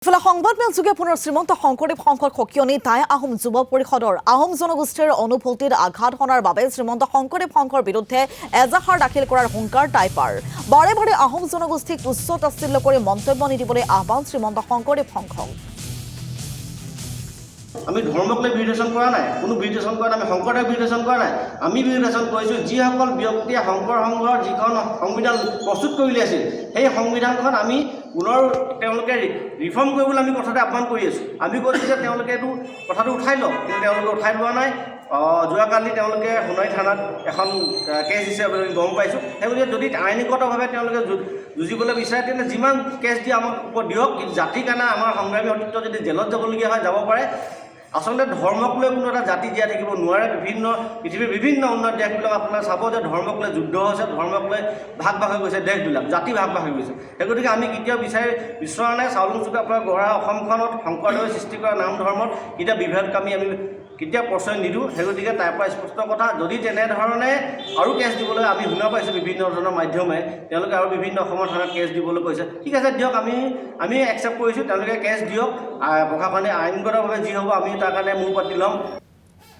ইফালে সংবাদমেলযোগে পুনৰ শ্ৰীমন্ত শংকৰদেৱ সংসদ সকিয়নি টাই আহোম যুৱ পৰিষদৰ আহোম জনগোষ্ঠীৰ অনুভূতিত আঘাত হনাৰ বাবে শ্ৰীমন্ত শংকৰদেৱ সংঘৰ বিৰুদ্ধে এজাহাৰ দাখিল কৰাৰ হুংকাৰ টাইপাৰ বাৰে বাৰে আহোম জনগোষ্ঠীক তুচ্ছ তাচ্ছিল্য কৰি মন্তব্য নিদিবলৈ আহ্বান শ্ৰীমন্ত শংকৰদেৱ সংঘক আমি ধৰ্মক লৈ বিৰোধন কৰা নাই কোনো বিৰোধন কৰা আমি শংকৰদেৱ বিৰোধন কৰা নাই আমি বিৰোধন কৰিছো যিসকল ব্যক্তিয়ে শংকৰ সংঘৰ যিখন সংবিধান প্ৰস্তুত কৰি আছিল সেই সংবিধানখন আমি পুনৰ তেওঁলোকে ৰিফৰ্ম কৰিবলৈ আমি কথাটো আহ্বান কৰি আছো আমি কৈছো যে তেওঁলোকে এইটো কথাটো উঠাই লওক কিন্তু তেওঁলোকে উঠাই লোৱা নাই যোৱাকালি তেওঁলোকে সোণাৰী থানাত এখন কেছ দিছে বুলি গম পাইছো সেইগতিকে যদি আইনীগতভাৱে তেওঁলোকে যুঁজিবলৈ বিচাৰে তেন্তে যিমান কেছ দিয়ে আমাক ওপৰত দিয়ক কিন্তু জাতিৰ কাৰণে আমাৰ সংগ্ৰামী অতীত যদি জেলত যাবলগীয়া হয় যাব পাৰে আচলতে ধৰ্মক লৈ কোনো এটা জাতি জীয়াই থাকিব নোৱাৰে পৃথিৱীৰ বিভিন্ন উন্নত দেশবিলাক আপোনাৰ চাব যে ধৰ্মক লৈ যুদ্ধ হৈছে ধৰ্মক লৈ ভাগ ভাগ হৈ গৈছে দেশবিলাক জাতি ভাগ ভাগ হৈ গৈছে সেই গতিকে আমি কেতিয়াও বিচৰা নাই চাউলুং চুকে আপোনাৰ গঢ়া অসমখনত শংকৰদেৱে সৃষ্টি কৰা নাম ধৰ্মত কেতিয়া বিভেদকামী আমি কেতিয়া প্ৰশ্ৰয় নিদিওঁ সেই গতিকে তাৰ পৰা স্পষ্ট কথা যদি তেনেধৰণে আৰু কেছ দিবলৈ আমি শুনা পাইছোঁ বিভিন্ন ধৰণৰ মাধ্যমে তেওঁলোকে আৰু বিভিন্ন অসমৰ থানাত কেছ দিবলৈ কৈছে ঠিক আছে দিয়ক আমি একচেপ্ট কৰিছোঁ তেওঁলোকে কেছ দিয়ক প্ৰশাসনে আইনগতভাৱে যি হ'ব আমি তাৰ কাৰণে মূৰ পাতি ল'ম